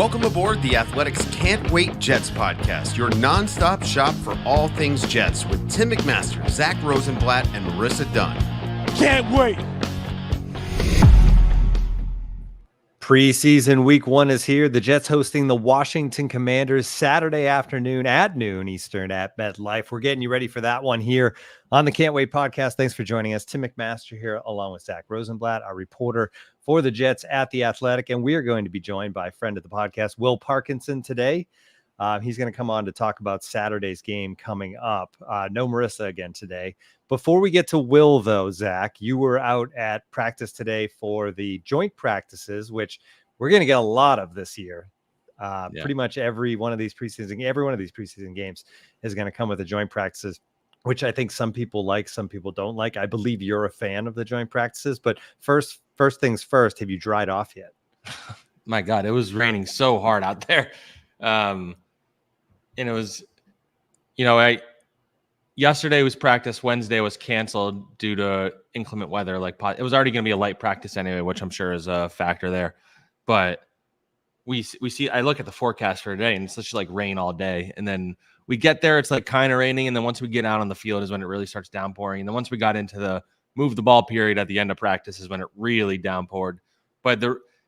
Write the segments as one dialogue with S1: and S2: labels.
S1: Welcome aboard the Athletics Can't Wait Jets podcast, your nonstop shop for all things Jets with Tim McMaster, Zack Rosenblatt, and Marissa Dunn.
S2: Can't wait.
S3: Preseason week 1 is here. The Jets hosting the Washington Commanders Saturday afternoon at noon Eastern at MetLife. We're getting you ready for that one here on the Can't Wait podcast. Thanks for joining us. Tim McMaster here along with Zack Rosenblatt, our reporter for the Jets at The Athletic. And we are going to be joined by a friend of the podcast, Will Parkinson, today. He's going to come on to talk about Saturday's game coming up. No Marissa again today. Before we get to Will, though, Zack, you were out at practice today for the joint practices, which we're going to get a lot of this year. Pretty much every one of these preseason games is going to come with the joint practices, which I think some people like, some people don't like. I believe you're a fan of the joint practices, but first things first, have you dried off yet?
S4: My God, it was raining so hard out there. And it was, yesterday was practice. Wednesday was canceled due to inclement weather. It was already going to be a light practice anyway, which I'm sure is a factor there. But we see, I look at the forecast for today and it's just like rain all day. And then we get there, it's like kind of raining. And then once we get out on the field is when it really starts downpouring. And then once we got into the move the ball period at the end of practice is when it really downpoured. But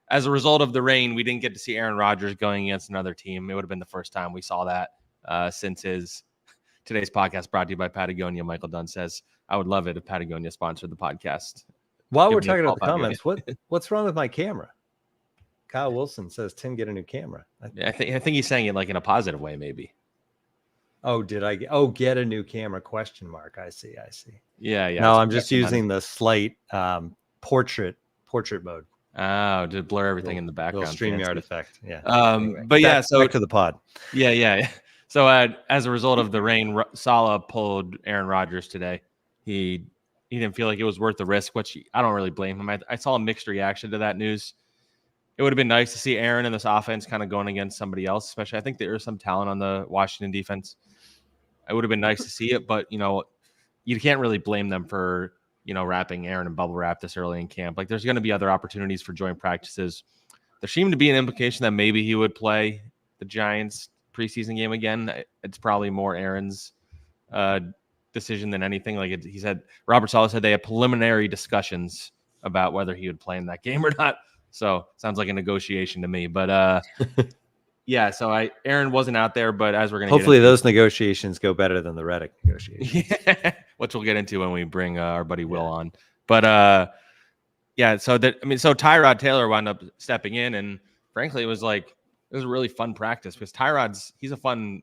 S4: as a result of the rain, we didn't get to see Aaron Rodgers going against another team. It would have been the first time we saw that since today's podcast brought to you by Patagonia. Michael Dunn says, I would love it if Patagonia sponsored the podcast.
S3: While we're talking about the comments, what's wrong with my camera? Kyle Wilson says, Tim, get a new camera.
S4: I think he's saying it like in a positive way, maybe.
S3: Oh, did I? Get a new camera? Question mark. I see.
S4: Yeah.
S3: No, I'm just using the slight portrait mode.
S4: Oh, to blur everything in the background.
S3: StreamYard effect. Yeah.
S4: Anyway,
S3: so back to the pod.
S4: Yeah. So as a result of the rain, Saleh pulled Aaron Rodgers today. He didn't feel like it was worth the risk, which I don't really blame him. I saw a mixed reaction to that news. It would have been nice to see Aaron in this offense kind of going against somebody else, especially I think there is some talent on the Washington defense. It would have been nice to see it, but, you can't really blame them for, wrapping Aaron in bubble wrap this early in camp. Like, there's going to be other opportunities for joint practices. There seemed to be an implication that maybe he would play the Giants preseason game again. It's probably more Aaron's decision than anything. Like he said, Robert Saleh said they had preliminary discussions about whether he would play in that game or not. So sounds like a negotiation to me, but yeah. So Aaron wasn't out there, but as we're going to
S3: hopefully those negotiations go better than the Reddick negotiations,
S4: which we'll get into when we bring our buddy Will on. But yeah. So Tyrod Taylor wound up stepping in, and frankly, it was a really fun practice because he's a fun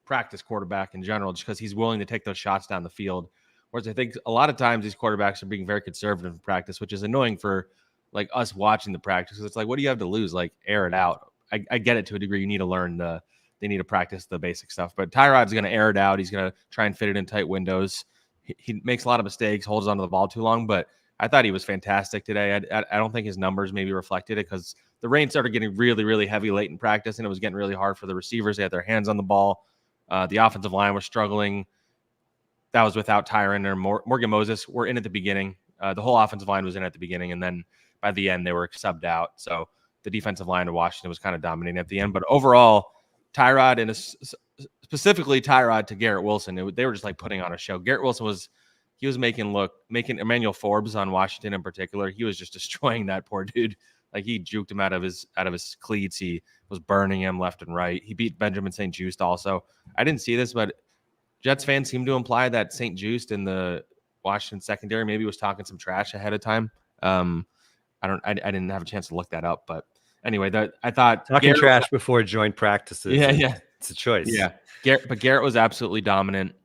S4: practice quarterback in general, just because he's willing to take those shots down the field. Whereas I think a lot of times these quarterbacks are being very conservative in practice, which is annoying for like us watching the practice. It's like, what do you have to lose? Like, air it out. I get it to a degree. You need to learn they need to practice the basic stuff, but Tyrod's going to air it out. He's going to try and fit it in tight windows. He makes a lot of mistakes, holds onto the ball too long, but I thought he was fantastic today. I don't think his numbers maybe reflected it because the rain started getting really, really heavy late in practice, and it was getting really hard for the receivers. They had their hands on the ball. The offensive line was struggling. That was without Tyron or Morgan Moses were in at the beginning. The whole offensive line was in at the beginning, and then by the end, they were subbed out. So the defensive line of Washington was kind of dominating at the end. But overall, Tyrod, and specifically Tyrod to Garrett Wilson, they were just like putting on a show. Garrett Wilson was making Emmanuel Forbes on Washington in particular. He was just destroying that poor dude. Like, he juked him out of his cleats. He was burning him left and right. He beat Benjamin St-Juste also. I didn't see this, but Jets fans seem to imply that St-Juste in the Washington secondary maybe was talking some trash ahead of time. I didn't have a chance to look that up, but anyway, I thought
S3: talking trash before joint practices.
S4: Yeah,
S3: it's a choice.
S4: Yeah, but Garrett was absolutely dominant.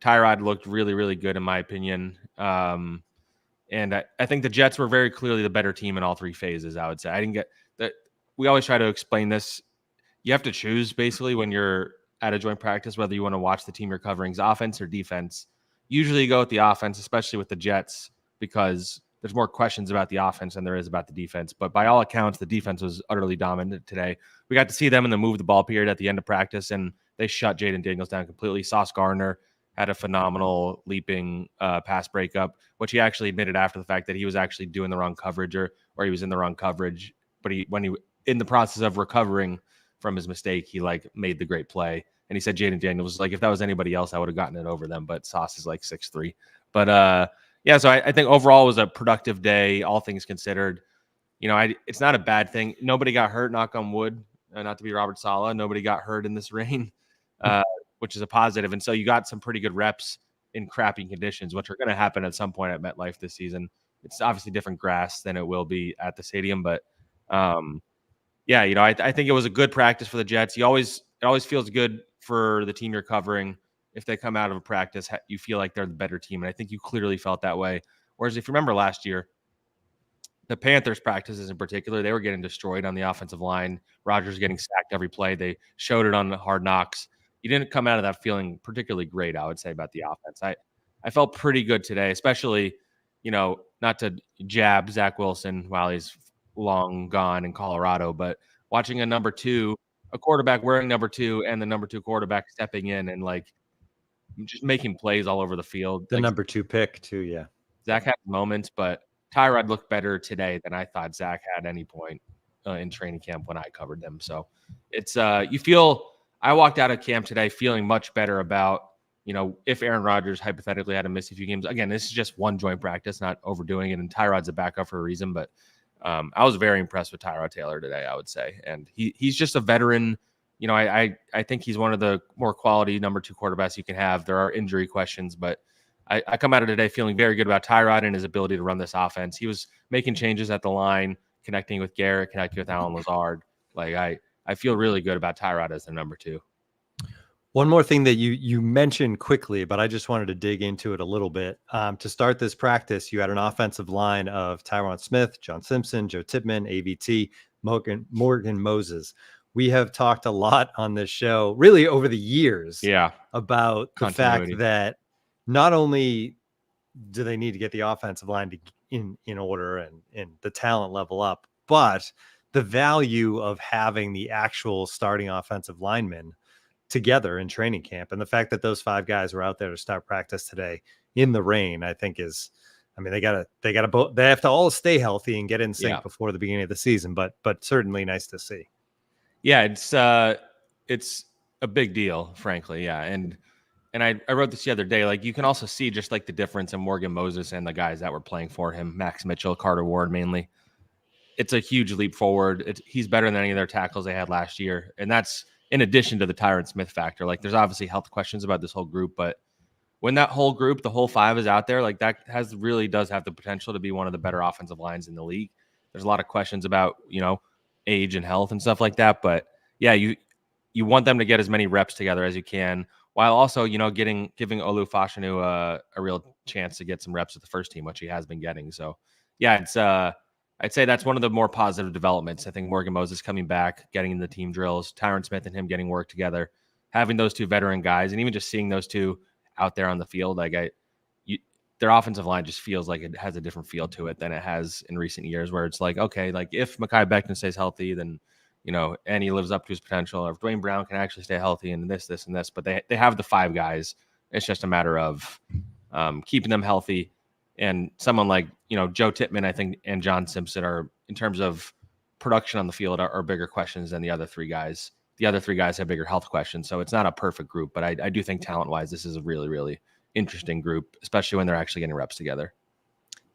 S4: Tyrod looked really, really good in my opinion, and I think the Jets were very clearly the better team in all three phases. I would say I didn't get that. We always try to explain this. You have to choose basically when you're at a joint practice whether you want to watch the team you're covering's offense or defense. Usually, you go with the offense, especially with the Jets, because there's more questions about the offense than there is about the defense. But by all accounts, the defense was utterly dominant today. We got to see them in the move the ball period at the end of practice, and they shut Jaden Daniels down completely. Sauce Gardner had a phenomenal leaping pass breakup, which he actually admitted after the fact that he was actually doing the wrong coverage or he was in the wrong coverage. But when he in the process of recovering, from his mistake, he like made the great play. And he said Jaden Daniels was like, if that was anybody else, I would have gotten it over them. But Sauce is like 6'3". But yeah, so I think overall it was a productive day, all things considered. It's not a bad thing. Nobody got hurt, knock on wood, not to be Robert Saleh. Nobody got hurt in this rain, which is a positive. And so you got some pretty good reps in crappy conditions, which are going to happen at some point at MetLife this season. It's obviously different grass than it will be at the stadium, but yeah, I think it was a good practice for the Jets. It always feels good for the team you're covering. If they come out of a practice, you feel like they're the better team. And I think you clearly felt that way. Whereas if you remember last year, the Panthers practices in particular, they were getting destroyed on the offensive line. Rodgers getting sacked every play. They showed it on the Hard Knocks. You didn't come out of that feeling particularly great, I would say, about the offense. I felt pretty good today, especially, not to jab Zach Wilson while he's long gone in Colorado, but watching a quarterback wearing number 2 and the number 2 quarterback stepping in and like just making plays all over the field.
S3: The
S4: like,
S3: number 2 pick too. Yeah.
S4: Zack had moments, but Tyrod looked better today than I thought Zack had any point in training camp when I covered them. So it's I walked out of camp today feeling much better about, if Aaron Rodgers hypothetically had to miss a few games. Again, this is just one joint practice, not overdoing it. And Tyrod's a backup for a reason, but I was very impressed with Tyrod Taylor today, I would say. And he's just a veteran. I think he's one of the more quality number 2 quarterbacks you can have. There are injury questions, but I come out of today feeling very good about Tyrod and his ability to run this offense. He was making changes at the line, connecting with Garrett, connecting with Allen Lazard. Like I feel really good about Tyrod as the number 2.
S3: One more thing that you mentioned quickly, but I just wanted to dig into it a little bit. To start this practice, you had an offensive line of Tyron Smith, John Simpson, Joe Tippmann, AVT, Morgan Moses. We have talked a lot on this show, really over the years, about the fact that not only do they need to get the offensive line in order and the talent level up, but the value of having the actual starting offensive linemen together in training camp. And the fact that those 5 guys were out there to start practice today in the rain, I think they have to all stay healthy and get in sync before the beginning of the season, but certainly nice to see.
S4: Yeah, it's a big deal, frankly. Yeah. And I wrote this the other day, like you can also see just like the difference in Morgan Moses and the guys that were playing for him, Max Mitchell, Carter Ward mainly. It's a huge leap forward. He's better than any of their tackles they had last year. And that's in addition to the Tyron Smith factor. Like there's obviously health questions about this whole group, but when that whole group, the whole 5 is out there, like that really does have the potential to be one of the better offensive lines in the league. There's a lot of questions about, age and health and stuff like that. But yeah, you want them to get as many reps together as you can, while also, giving Olu Fashanu a real chance to get some reps with the first team, which he has been getting. So yeah, it's I'd say that's one of the more positive developments. I think Morgan Moses coming back, getting in the team drills, Tyron Smith and him getting work together, having those 2 veteran guys, and even just seeing those 2 out there on the field, their offensive line just feels like it has a different feel to it than it has in recent years, where it's like, okay, like if Mekhi Becton stays healthy, then, and he lives up to his potential, or if Dwayne Brown can actually stay healthy and this, and this, but they have the 5 guys. It's just a matter of keeping them healthy. And someone like, Joe Tippmann, I think, and John Simpson are, in terms of production on the field, are bigger questions than the other 3 guys. The other 3 guys have bigger health questions. So it's not a perfect group, but I do think talent-wise, this is a really, really interesting group, especially when they're actually getting reps together.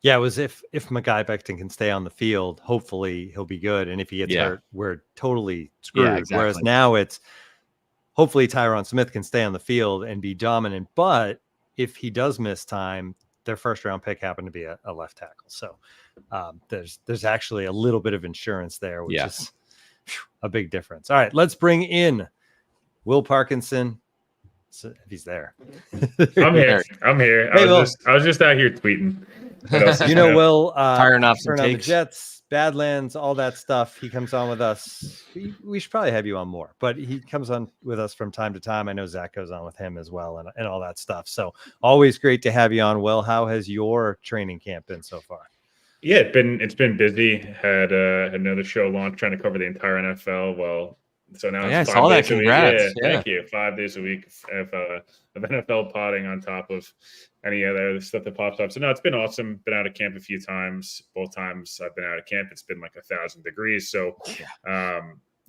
S3: Yeah, it was if Mekhi Becton can stay on the field, hopefully he'll be good. And if he gets hurt, we're totally screwed. Yeah, exactly. Whereas now it's hopefully Tyron Smith can stay on the field and be dominant. But if he does miss time, their first round pick happened to be a left tackle. So there's actually a little bit of insurance there, which is a big difference. All right, let's bring in Will Parkinson. So if he's there.
S2: I'm here. Hey, I was just out here tweeting.
S3: Will,
S4: firing off some
S3: the Jets, Badlands, all that stuff. He comes on with us. We should probably have you on more, but he comes on with us from time to time. I know Zack goes on with him as well and all that stuff. So always great to have you on, Will. How has your training camp been so far?
S2: Yeah, it's been busy. Had another show launch trying to cover the entire NFL. Well, so now it's 5 days a week. Thank you. 5 days a week of NFL potting on top of any other stuff that pops up. So no, it's been awesome. Been out of camp a few times. Both times I've been out of camp, it's been like 1,000 degrees. So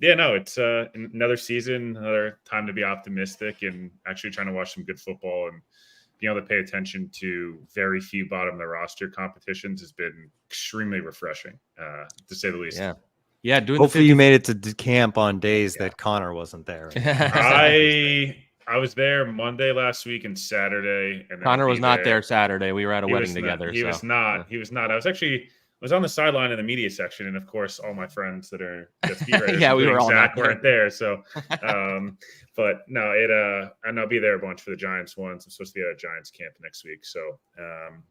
S2: Yeah, no, it's another season, another time to be optimistic and actually trying to watch some good football and being able to pay attention to very few bottom of the roster competitions has been extremely refreshing, to say the least.
S4: Yeah.
S3: Hopefully you made it to camp on days that Connor wasn't there.
S2: I was there Monday last week and Saturday. And
S4: Connor was not there Saturday. We were at a wedding together.
S2: He was not. I was on the sideline in the media section, and of course, all my friends that are just beat writers,
S4: we were all
S2: Zack, weren't there. So, but no, and I'll be there a bunch for the Giants ones. I'm supposed to be at a Giants camp next week, so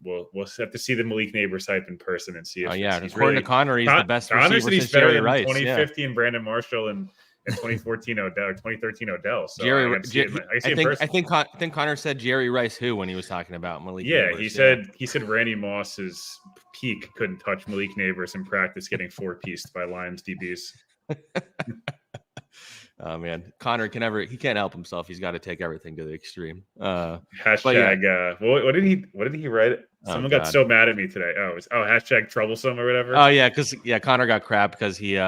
S2: we'll have to see the Malik Neighbors hype in person and see if
S4: according to Connor, he's the best receiver since
S2: better
S4: Jerry
S2: than
S4: Rice.
S2: 2015 Brandon Marshall and 2014 Odell or 2013 Odell. So
S4: I think Connor said Jerry Rice who when he was talking about Malik.
S2: Yeah,
S4: Neighbors.
S2: he said Randy Moss's peak couldn't touch Malik Neighbors in practice getting 4-pieced by Lions DBs.
S4: Oh man, Connor he can't help himself. He's got to take everything to the extreme.
S2: Hashtag what did he write? Someone got so mad at me today. Hashtag troublesome or whatever.
S4: Oh yeah, because Connor got crap because he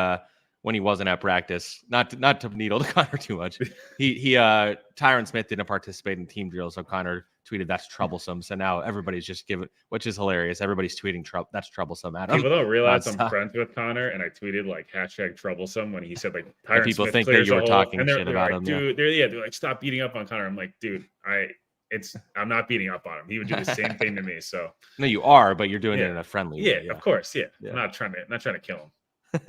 S4: when he wasn't at practice, not to needle to Connor too much. Tyron Smith didn't participate in team drills, so Connor tweeted that's troublesome. So now everybody's just which is hilarious. Everybody's tweeting that's troublesome at him.
S2: People don't realize I'm friends with Connor, and I tweeted like hashtag troublesome when he said like Tyron
S4: people
S2: Smith
S4: think that you were talking shit about
S2: like,
S4: him.
S2: Dude, they're like stop beating up on Connor. I'm like, dude, I'm not beating up on him. He would do the same thing to me. So
S4: no, you are, but you're doing it in a friendly way.
S2: Yeah, of course. Yeah. I'm not trying to kill him.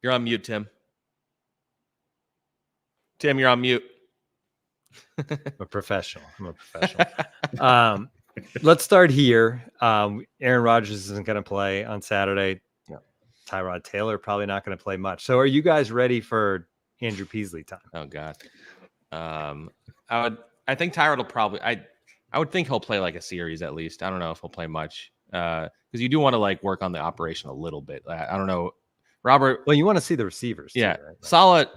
S4: You're on mute, Tim. Tim, you're on mute.
S3: I'm a professional. Let's start here. Aaron Rodgers isn't going to play on Saturday.
S4: Yeah.
S3: Tyrod Taylor probably not going to play much. So are you guys ready for Andrew Peasley time?
S4: Oh God. I think Tyrod will probably I would think he'll play like a series at least. I don't know if he'll play much. Because you do want to like work on the operation a little bit. I don't know. Robert.
S3: Well, you want to see the receivers.
S4: Yeah.
S3: Too, right?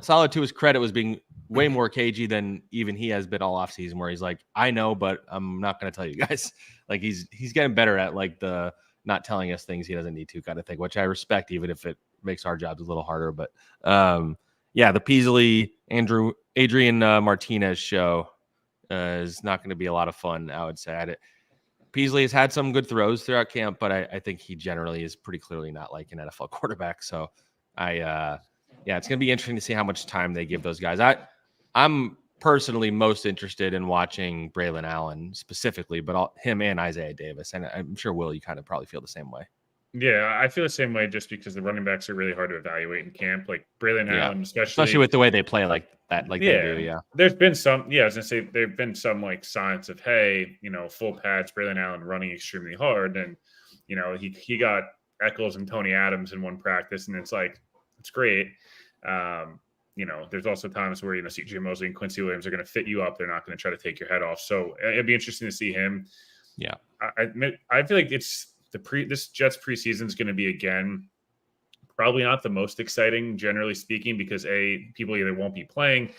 S4: Solid to his credit was being way more cagey than even he has been all offseason, where he's like, I know, but I'm not going to tell you guys. Like he's getting better at like the not telling us things he doesn't need to kind of thing, which I respect, even if it makes our jobs a little harder. But the Peasley, Adrian Martinez show is not going to be a lot of fun, I would say. Peasley has had some good throws throughout camp, but I think he generally is pretty clearly not like an NFL quarterback. So it's going to be interesting to see how much time they give those guys. I'm personally most interested in watching Braylon Allen specifically, but him and Isaiah Davis. And I'm sure, Will, you kind of probably feel the same way.
S2: Yeah, I feel the same way just because the running backs are really hard to evaluate in camp. Like Braylon Allen,
S4: especially with the way they play like that. Like they do, yeah.
S2: There's been some, I was going to say, there have been some like signs of, hey, full pads, Braylon Allen running extremely hard. And, he got Eccles and Tony Adams in one practice, and it's like, it's great. There's also times where, CJ Mosley and Quincy Williams are going to fit you up. They're not going to try to take your head off. So it'd be interesting to see him.
S4: Yeah.
S2: I feel like it's this Jets preseason is going to be, again, probably not the most exciting, generally speaking, because people either won't be playing.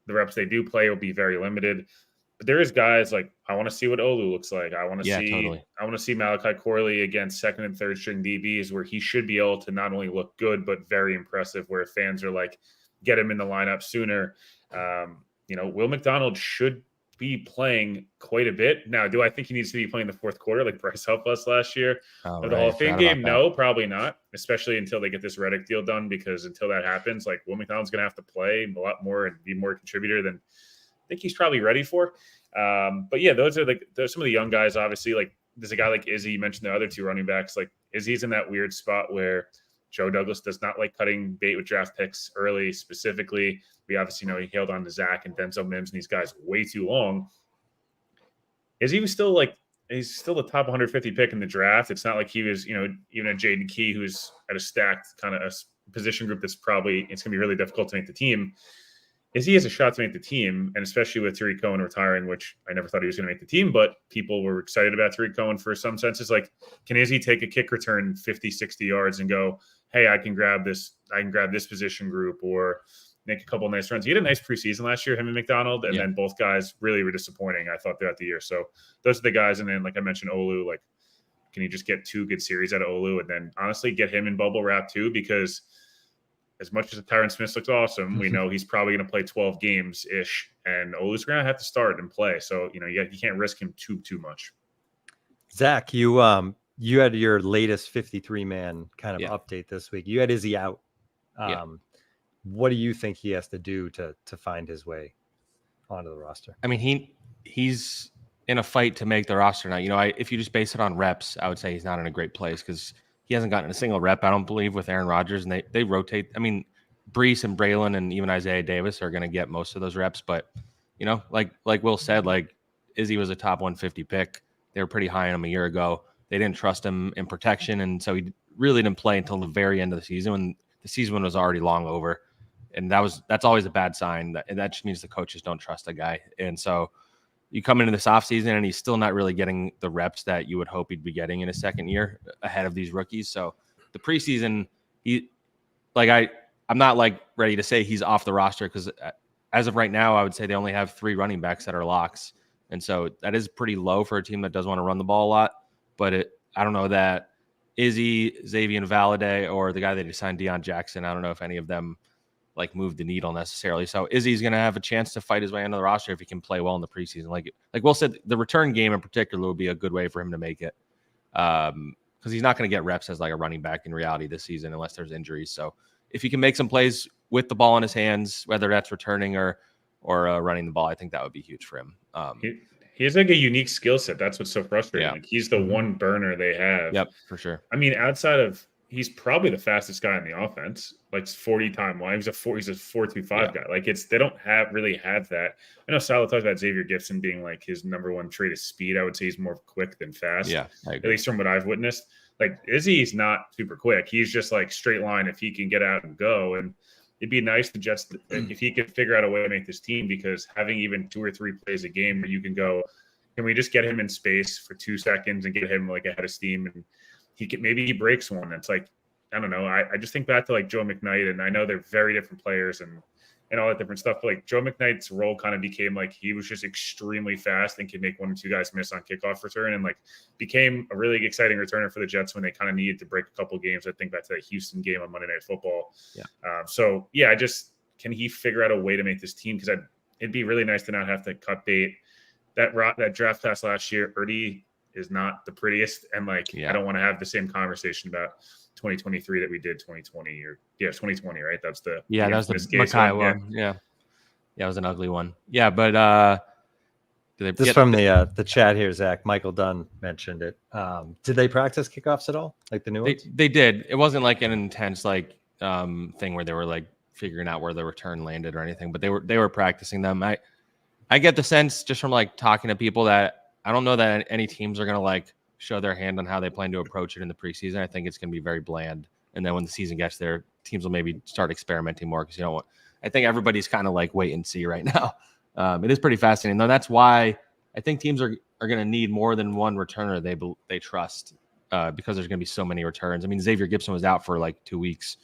S2: The reps they do play will be very limited. But there is guys like, I want to see what Olu looks like. I want to see Malachi Corley against second and third string DBs, where he should be able to not only look good, but very impressive, where fans are like, get him in the lineup sooner. Will McDonald should be playing quite a bit. Now, do I think he needs to be playing the fourth quarter like Bryce helped us last year of the Hall of Fame game? No, probably not, especially until they get this Reddick deal done, because until that happens, like Will McDonald's going to have to play a lot more and be more contributor than I think he's probably ready for. But yeah, those are some of the young guys. Obviously, like there's a guy like Izzy. You mentioned the other two running backs. Like Izzy's in that weird spot where Joe Douglas does not like cutting bait with draft picks early. Specifically, we obviously know he held on to Zack and Denzel Mims and these guys way too long. Izzy was still he's still the top 150 pick in the draft. It's not like he was, even a Jaden Key who's at a stacked kind of a position group it's going to be really difficult to make the team. Izzy has a shot to make the team, and especially with Tariq Cohen retiring, which I never thought he was going to make the team, but people were excited about Tariq Cohen for some senses. Like, can Izzy take a kick return 50, 60 yards and go, hey, I can grab this position group, or make a couple of nice runs? He had a nice preseason last year, him and McDonald, and then both guys really were disappointing, I thought, throughout the year. So those are the guys. And then, like I mentioned, Olu, like, can you just get 2 good series out of Olu and then honestly get him in bubble wrap too? Because as much as Tyron Smith looks awesome, we know he's probably going to play 12 games ish, and Olu's going to have to start and play. So you can't risk him too much.
S3: Zach, you had your latest 53-man kind of update this week. You had Izzy out. What do you think he has to do to find his way onto the roster?
S4: I mean, he's in a fight to make the roster now. If you just base it on reps, I would say he's not in a great place because he hasn't gotten a single rep, I don't believe, with Aaron Rodgers, and they rotate. I mean, Brees and Braylon and even Isaiah Davis are going to get most of those reps, but like Will said, like Izzy was a top 150 pick. They were pretty high on him a year ago. They didn't trust him in protection, and so he really didn't play until the very end of the season when the season was already long over. And that's always a bad sign. And that just means the coaches don't trust a guy. And so you come into this offseason and he's still not really getting the reps that you would hope he'd be getting in his second year ahead of these rookies. So the preseason, I'm not like ready to say he's off the roster because as of right now, I would say they only have 3 running backs that are locks. And so that is pretty low for a team that does want to run the ball a lot. But I don't know that Izzy, Xavier Valade, or the guy they just signed, Deion Jackson, I don't know if any of them like move the needle necessarily. So Izzy's going to have a chance to fight his way into the roster if he can play well in the preseason. Like Will said, the return game in particular would be a good way for him to make it. Because he's not going to get reps as like a running back in reality this season unless there's injuries. So if he can make some plays with the ball in his hands, whether that's returning or running the ball, I think that would be huge for him.
S2: He has like a unique skill set. That's what's so frustrating. Like he's the one burner they have.
S4: Yep, for sure.
S2: I mean, outside of he's probably the fastest guy in the offense, like 40 time wide. He's a 4.25 guy. Like they don't really have that. I know Sal talks about Xavier Gibson being like his number one trait is speed. I would say he's more quick than fast.
S4: Yeah,
S2: at least from what I've witnessed. Like Izzy's not super quick. He's just like straight line if he can get out and go. And it'd be nice to just if he could figure out a way to make this team, because having even 2 or 3 plays a game where you can go, can we just get him in space for 2 seconds and get him like ahead of steam, and maybe he breaks one. It's like, I don't know. I just think back to like Joe McKnight, and I know they're very different players and all that different stuff. But like Joe McKnight's role kind of became like he was just extremely fast and could make 1 or 2 guys miss on kickoff return, and like became a really exciting returner for the Jets when they kind of needed to break a couple games. I think back to that Houston game on Monday Night Football. Can he figure out a way to make this team? Because it'd be really nice to not have to cut bait. That draft class last year, Erdy is not the prettiest, and I don't want to have the same conversation about 2023 that we did 2020 2020, right? That's the
S4: that was the Makai one. Yeah, it was an ugly one. Yeah, but
S3: just from the chat here, Zach, Michael Dunn mentioned it. Did they practice kickoffs at all? Like the new ones?
S4: They did. It wasn't like an intense thing where they were like figuring out where the return landed or anything, but they were practicing them. I get the sense just from like talking to people that I don't know that any teams are going to like show their hand on how they plan to approach it in the preseason. I think it's going to be very bland. And then when the season gets there, teams will maybe start experimenting more because I think everybody's kind of like wait and see right now. It is pretty fascinating though. That's why I think teams are going to need more than one returner they trust because there's going to be so many returns. I mean, Xavier Gibson was out for like 2 weeks.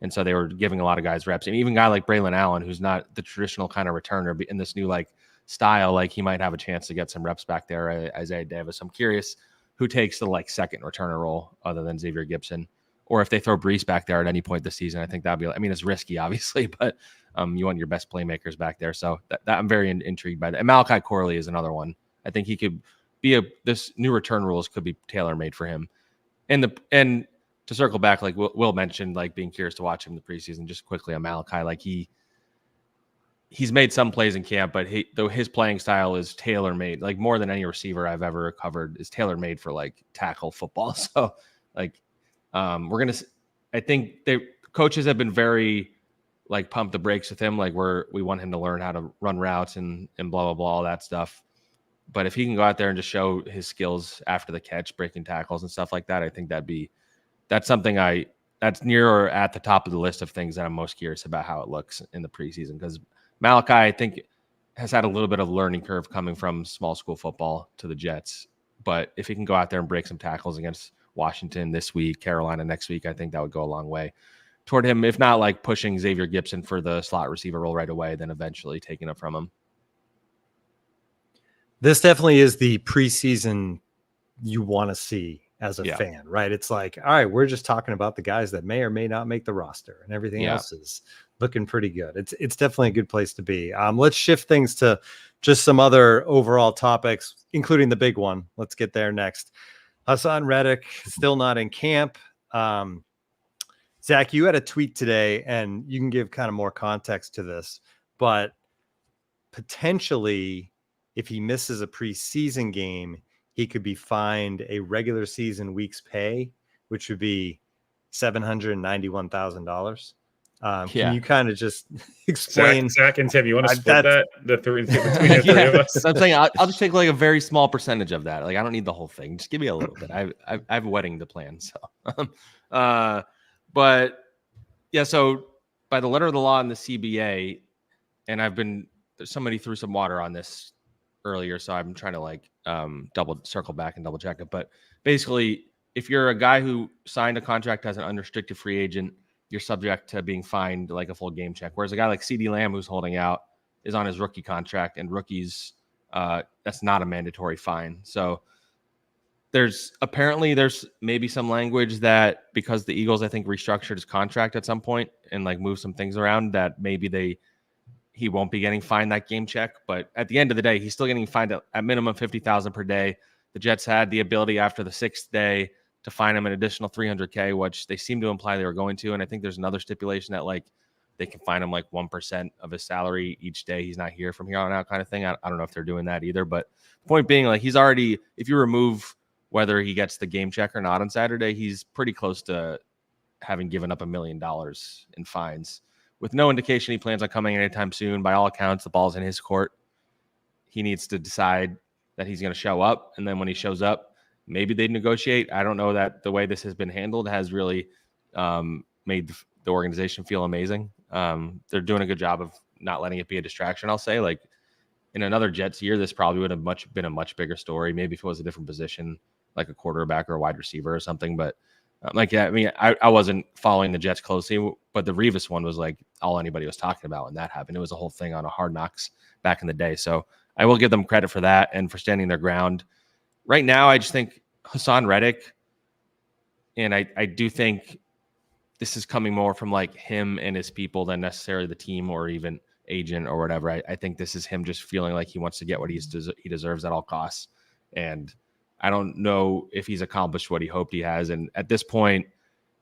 S4: And so they were giving a lot of guys reps. And even a guy like Braylon Allen, who's not the traditional kind of returner in this new like style, like he might have a chance to get some reps back there. Isaiah Davis. I'm curious who takes the like second returner role other than Xavier Gibson, or if they throw Brees back there at any point this season. I think that'd be. I mean, it's risky, obviously, but you want your best playmakers back there. So that I'm very intrigued by that. And Malachi Corley is another one. I think he could be this new return rules could be tailor made for him. And to circle back, like Will mentioned, like being curious to watch him in the preseason. Just quickly on Malachi, like he's made some plays in camp, but though his playing style is tailor made, like more than any receiver I've ever covered is tailor made for like tackle football. So like I think coaches have been very like pump the brakes with him. Like we want him to learn how to run routes and blah, blah, blah, all that stuff. But if he can go out there and just show his skills after the catch, breaking tackles and stuff like that, I think that's something that's near or at the top of the list of things that I'm most curious about how it looks in the preseason. Because Malachi, I think, has had a little bit of a learning curve coming from small school football to the Jets. But if he can go out there and break some tackles against Washington this week, Carolina next week, I think that would go a long way toward him. If not like pushing Xavier Gibson for the slot receiver role right away, then eventually taking it from him.
S3: This definitely is the preseason you want to see as a fan, right? It's like, all right, we're just talking about the guys that may or may not make the roster, and everything else is looking pretty good. It's definitely a good place to be. Let's shift things to just some other overall topics, including the big one. Let's get there next. Hassan Reddick still not in camp. Zach, you had a tweet today, and you can give kind of more context to this, but potentially if he misses a preseason game, he could be fined a regular season week's pay, which would be $791,000. Can you kind of just explain?
S2: Zach and Tim, you want to split that between the three of us?
S4: So I'm saying I'll just take like a very small percentage of that. Like I don't need the whole thing. Just give me a little bit. I have a wedding to plan. So, but yeah. So by the letter of the law in the CBA, and somebody threw some water on this earlier, so I'm trying to like double circle back and double check it. But basically, if you're a guy who signed a contract as an unrestricted free agent, you're subject to being fined like a full game check. Whereas a guy like CeeDee Lamb, who's holding out, is on his rookie contract, and rookies, that's not a mandatory fine. So there's maybe some language that because the Eagles, I think, restructured his contract at some point and like moved some things around, that maybe he won't be getting fined that game check. But at the end of the day, he's still getting fined at minimum $50,000 per day. The Jets had the ability after the 6th day to fine him an additional $300K, which they seem to imply they were going to. And I think there's another stipulation that like they can fine him like 1% of his salary each day he's not here from here on out, kind of thing. I don't know if they're doing that either. But the point being, like, he's already, if you remove whether he gets the game check or not on Saturday, he's pretty close to having given up $1 million in fines, with no indication he plans on coming anytime soon. By all accounts, the ball's in his court. He needs to decide that he's going to show up. And then when he shows up, maybe they'd negotiate. I don't know that the way this has been handled has really made the organization feel amazing. They're doing a good job of not letting it be a distraction, I'll say. Like in another Jets year, this probably would have been a much bigger story. Maybe if it was a different position, like a quarterback or a wide receiver or something. But I wasn't following the Jets closely, but the Revis one was like all anybody was talking about when that happened. It was a whole thing on a Hard Knocks back in the day. So I will give them credit for that and for standing their ground. Right now, I just think Hassan Reddick, and I do think this is coming more from like him and his people than necessarily the team or even agent or whatever. I think this is him just feeling like he wants to get what he deserves at all costs. And I don't know if he's accomplished what he hoped he has. And at this point,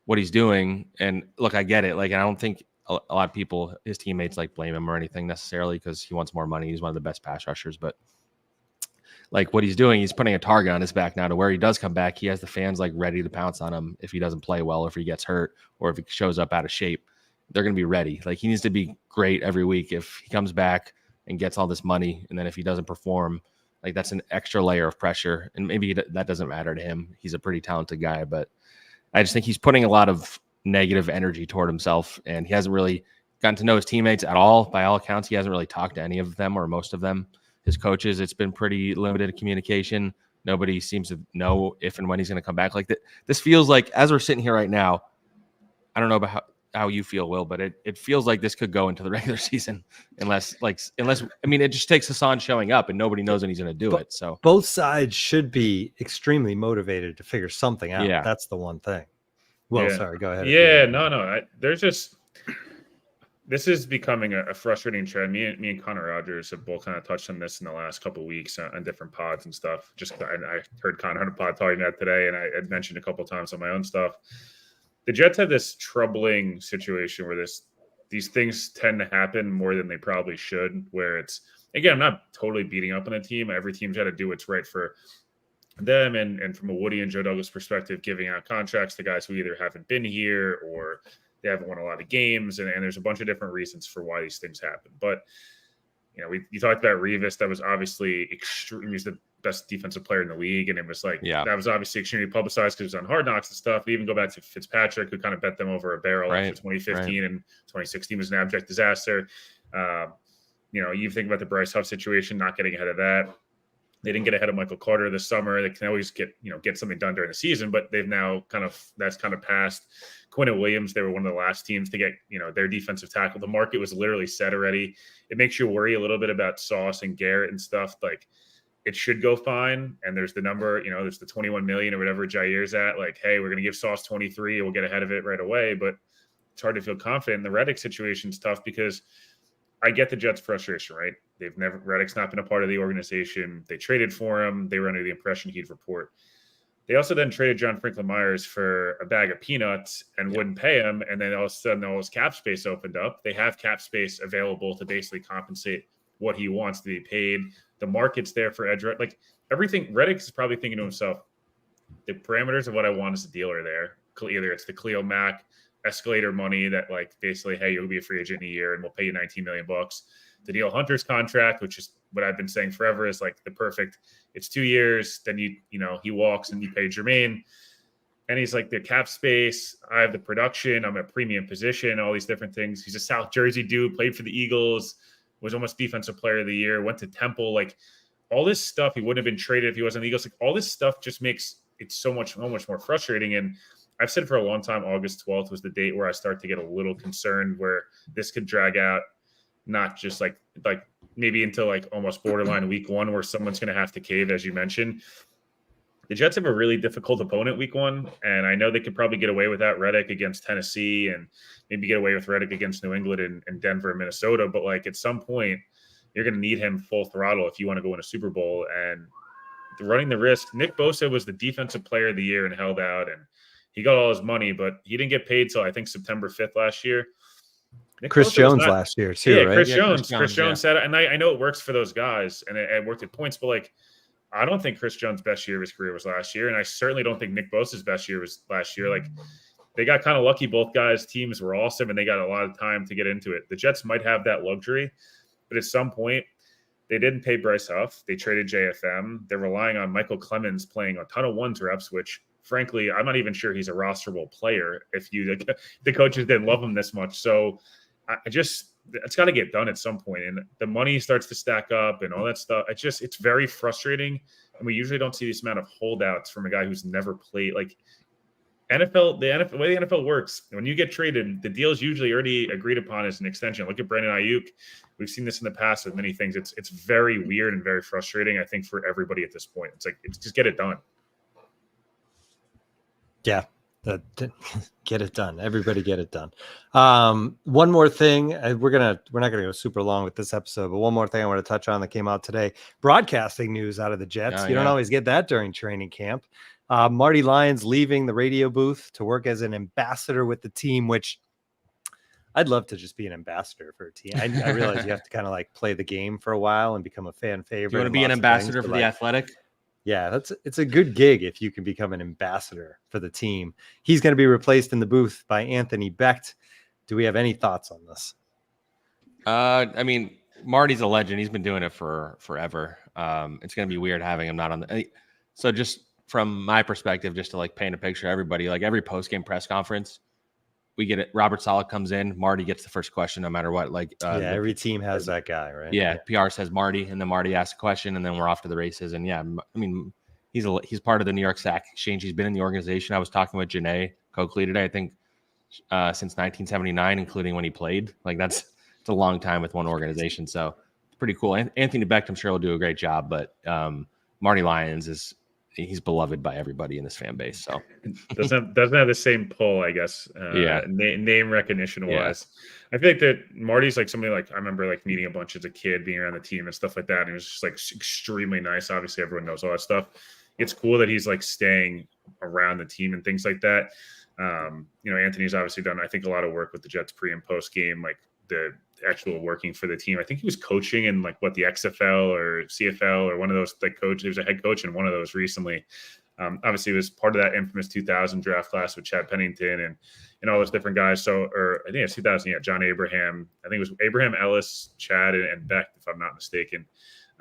S4: what he's doing, and look, I get it. Like, I don't think a lot of people, his teammates, like blame him or anything necessarily because he wants more money. He's one of the best pass rushers. But like what he's doing, he's putting a target on his back now to where he does come back. He has the fans like ready to pounce on him if he doesn't play well, if he gets hurt, or if he shows up out of shape. They're going to be ready. Like, he needs to be great every week. If he comes back and gets all this money, and then if he doesn't perform, like, that's an extra layer of pressure. And maybe that doesn't matter to him. He's a pretty talented guy, but I just think he's putting a lot of negative energy toward himself, and he hasn't really gotten to know his teammates at all. By all accounts, he hasn't really talked to any of them or most of them. His coaches, it's been pretty limited communication. Nobody seems to know if and when he's going to come back. Like, this feels like, as we're sitting here right now, I don't know about how you feel, Will, but it feels like this could go into the regular season unless I mean, it just takes Hassan showing up and nobody knows when he's going to do it. So
S3: both sides should be extremely motivated to figure something out.
S4: Yeah.
S3: That's the one thing. Well, sorry, go ahead.
S2: Yeah, no. This is becoming a frustrating trend. Me and Connor Rogers have both kind of touched on this in the last couple of weeks on different pods and stuff. I heard Connor on a pod talking about it today, and I had mentioned a couple of times on my own stuff. The Jets have this troubling situation where these things tend to happen more than they probably should, where it's, again, I'm not totally beating up on a team. Every team's got to do what's right for them. And from a Woody and Joe Douglas perspective, giving out contracts to guys who either haven't been here or they haven't won a lot of games. And there's a bunch of different reasons for why these things happen. But, you talked about Revis. That was obviously extreme. He's the best defensive player in the league. And it was like, that was obviously extremely publicized because it was on Hard Knocks and stuff. We even go back to Fitzpatrick, who kind of bet them over a barrel after 2015 and 2016 was an abject disaster. You think about the Bryce Huff situation, not getting ahead of that. They didn't get ahead of Michael Carter this summer. They can always get something done during the season, but they've now that's passed. Quinnen Williams, they were one of the last teams to get, their defensive tackle. The market was literally set already. It makes you worry a little bit about Sauce and Garrett and stuff. Like, it should go fine. And there's the number, there's the 21 million or whatever Jair's at. Like, hey, we're going to give Sauce 23. We'll get ahead of it right away. But it's hard to feel confident. The Reddick situation is tough because I get the Jets' frustration, right? Reddick's not been a part of the organization. They traded for him. They were under the impression he'd report. They also then traded John Franklin Myers for a bag of peanuts and wouldn't pay him. And then all of a sudden, all his cap space opened up. They have cap space available to basically compensate what he wants to be paid. The market's there for edge. Like everything, Reddick is probably thinking to himself, the parameters of what I want as a deal are there. Either it's the Khalil Mack escalator money that like basically, hey, you'll be a free agent in a year and we'll pay you $19 million. The Danielle Hunter's contract, which is what I've been saying forever, is like the perfect. It's 2 years. Then he walks and you pay Jermaine, and he's like the cap space. I have the production. I'm a premium position. All these different things. He's a South Jersey dude. Played for the Eagles. Was almost defensive player of the year. Went to Temple. Like all this stuff, he wouldn't have been traded if he wasn't the Eagles. Like all this stuff just makes it so much more frustrating. And I've said for a long time, August 12th was the date where I start to get a little concerned where this could drag out. Not just like maybe until like almost borderline week one where someone's going to have to cave, as you mentioned. The Jets have a really difficult opponent week one, and I know they could probably get away without Reddick against Tennessee and maybe get away with Reddick against New England and Denver and Minnesota. But like at some point, you're going to need him full throttle if you want to go win a Super Bowl. And running the risk, Nick Bosa was the defensive player of the year and held out, and he got all his money, but he didn't get paid till I think September 5th last year.
S3: Chris Jones last year too, right?
S2: Chris Jones said it, and I know it works for those guys, and it worked at points, but like I don't think Chris Jones' best year of his career was last year, and I certainly don't think Nick Bosa's best year was last year. Like they got kind of lucky. Both guys' teams were awesome, and they got a lot of time to get into it. The Jets might have that luxury, but at some point, they didn't pay Bryce Huff. They traded JFM. They're relying on Michael Clemens playing a ton of ones reps, which frankly, I'm not even sure he's a rosterable player if the coaches didn't love him this much. So it's got to get done at some point. And the money starts to stack up and all that stuff. It's very frustrating. And we usually don't see this amount of holdouts from a guy who's never played. Like the way the NFL works, when you get traded, the deal is usually already agreed upon as an extension. Look at Brandon Ayuk. We've seen this in the past with many things. It's very weird and very frustrating, I think, for everybody at this point. It's just get it done.
S3: Yeah. Get it done. Everybody get it done. One more thing. We're not gonna go super long with this episode, but one more thing I want to touch on that came out today. Broadcasting news out of the Jets. You don't always get that during training camp. Marty Lyons leaving the radio booth to work as an ambassador with the team, which I'd love to just be an ambassador for a team. I realize you have to kind of like play the game for a while and become a fan favorite.
S4: You want to be an ambassador for the Athletic?
S3: Yeah, it's a good gig if you can become an ambassador for the team. He's going to be replaced in the booth by Anthony Becht. Do we have any thoughts on this?
S4: I mean, Marty's a legend. He's been doing it for forever. It's going to be weird having him not on the. So just from my perspective, just to like paint a picture, everybody, like every post-game press conference, we get it. Robert Saleh comes in. Marty gets the first question, no matter what. Like,
S3: every team has that guy, right?
S4: Yeah, PR says Marty, and then Marty asks a question, and then we're off to the races. And yeah, I mean, he's part of the New York Sack Exchange. He's been in the organization. I was talking with Janae Coakley today. I think since 1979, including when he played. Like it's a long time with one organization. So it's pretty cool. Anthony Becht, I'm sure, will do a great job. But Marty Lyons he's beloved by everybody in this fan base. So
S2: doesn't have the same pull, I guess. Name recognition wise. I feel like that Marty's like somebody like I remember like meeting a bunch as a kid, being around the team and stuff like that. And it was just like extremely nice. Obviously, everyone knows all that stuff. It's cool that he's like staying around the team and things like that. Anthony's obviously done, I think, a lot of work with the Jets pre and post game, like the actual working for the team. I think he was coaching in like the XFL or CFL or one of those like coach. He was a head coach in one of those recently. Obviously he was part of that infamous 2000 draft class with Chad Pennington and all those different guys. So, or I think it's 2000. Yeah. John Abraham. I think it was Abraham, Ellis, Chad, and Becht, if I'm not mistaken.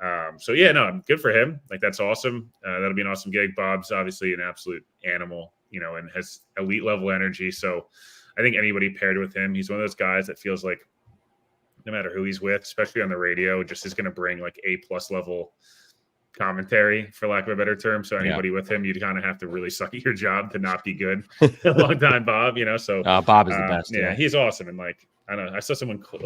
S2: Good for him. Like that's awesome. That'll be an awesome gig. Bob's obviously an absolute animal, and has elite level energy. So I think anybody paired with him, he's one of those guys that feels like no matter who he's with, especially on the radio, just is going to bring like A+ level commentary, for lack of a better term. So anybody with him, you'd kind of have to really suck at your job to not be good. A long time, Bob, So
S4: Bob is the best.
S2: Yeah, he's awesome. And like, I don't know. I saw someone clip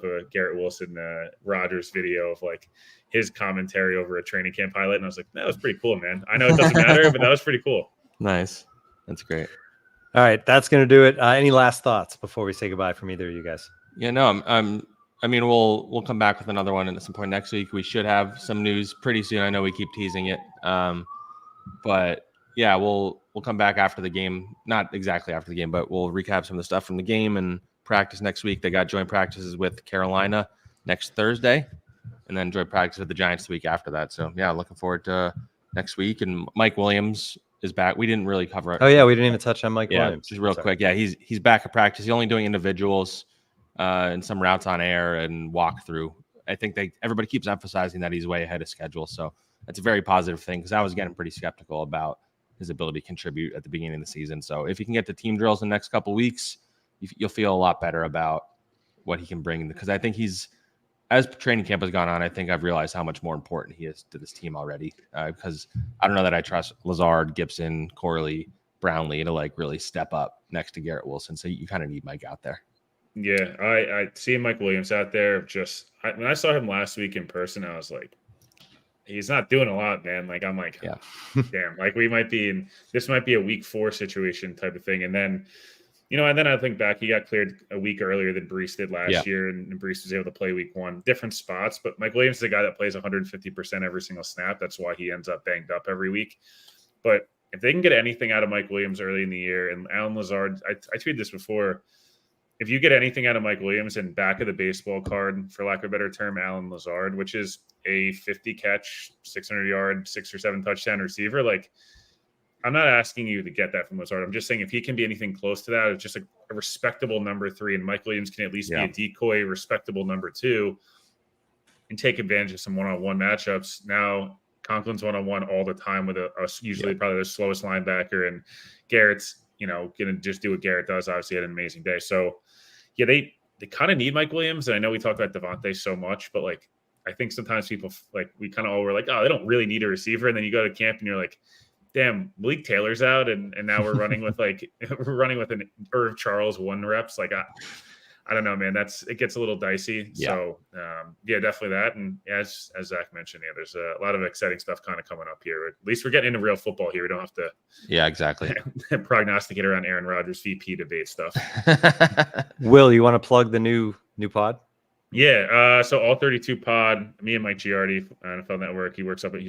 S2: a Garrett Wilson Rodgers video of like his commentary over a training camp highlight, and I was like, that was pretty cool, man. I know it doesn't matter, but that was pretty cool.
S4: Nice. That's great.
S3: All right, that's going to do it. Any last thoughts before we say goodbye from either of you guys?
S4: Yeah, no, I mean, we'll come back with another one at some point next week. We should have some news pretty soon. I know we keep teasing it, but yeah, we'll come back after the game. Not exactly after the game, but we'll recap some of the stuff from the game and practice next week. They got joint practices with Carolina next Thursday, and then joint practice with the Giants the week after that. So yeah, looking forward to next week. And Mike Williams is back. We didn't really cover it.
S3: Oh yeah, we didn't even touch on Mike Williams.
S4: Just real quick. Yeah, he's back at practice. He's only doing individuals and some routes on air and walkthrough. I think everybody keeps emphasizing that he's way ahead of schedule. So that's a very positive thing, because I was getting pretty skeptical about his ability to contribute at the beginning of the season. So if he can get to team drills in the next couple of weeks, you'll feel a lot better about what he can bring. Because I think as training camp has gone on, I think I've realized how much more important he is to this team already. Because I don't know that I trust Lazard, Gibson, Corley, Brownlee to like really step up next to Garrett Wilson. So you kind of need Mike out there.
S2: Yeah, I see Mike Williams out there. When I saw him last week in person, I was like, he's not doing a lot, man. Like, I'm like,
S4: yeah,
S2: damn, like this might be a week 4 situation type of thing. And then, and then I think back, he got cleared a week earlier than Brees did last year, and Brees was able to play week 1. Different spots, but Mike Williams is a guy that plays 150% every single snap. That's why he ends up banged up every week. But if they can get anything out of Mike Williams early in the year, and Alan Lazard, I tweeted this before, if you get anything out of Mike Williams and back of the baseball card, for lack of a better term, Alan Lazard, which is a 50 catch, 600 yard, 6 or 7 touchdown receiver, like, I'm not asking you to get that from Lazard. I'm just saying if he can be anything close to that, it's just a respectable number 3, and Mike Williams can at least be a decoy, respectable number 2, and take advantage of some one-on-one matchups. Now, Conklin's one-on-one all the time with usually probably the slowest linebacker, and Garrett's, going to just do what Garrett does. Obviously, had an amazing day. So, yeah, they kind of need Mike Williams, and I know we talk about Devontae so much, but like, I think sometimes people we kind of all were like, oh, they don't really need a receiver, and then you go to camp and you're like, damn, Malik Taylor's out, and now we're running with an Irv Charles 1 reps. Like, I don't know, man. It gets a little dicey. Yeah. So definitely that. And as Zach mentioned, there's a lot of exciting stuff kind of coming up here. At least we're getting into real football here. We don't have to
S4: exactly
S2: prognosticate around Aaron Rodgers VP debate stuff.
S3: Will, you want to plug the new pod?
S2: Yeah. So All 32 pod, me and Mike Giardi, NFL Network. He works up at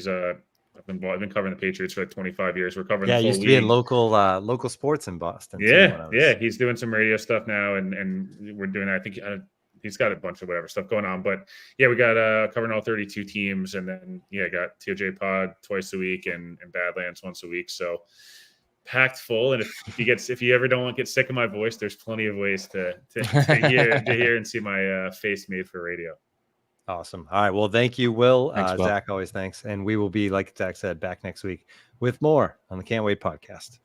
S2: I've been covering the Patriots for like 25 years. We're covering.
S3: Yeah, he used to be in local sports in Boston.
S2: Yeah. He's doing some radio stuff now, and we're doing that. I think he's got a bunch of whatever stuff going on. But yeah, we got covering all 32 teams, and then got TOJ Pod twice a week and Badlands once a week. So packed full. And if you ever don't want to get sick of my voice, there's plenty of ways to hear and see my face made for radio.
S3: Awesome. All right. Well, thank you, Will.
S4: Thanks, Will.
S3: Zach, always thanks. And we will be, like Zach said, back next week with more on the Can't Wait podcast.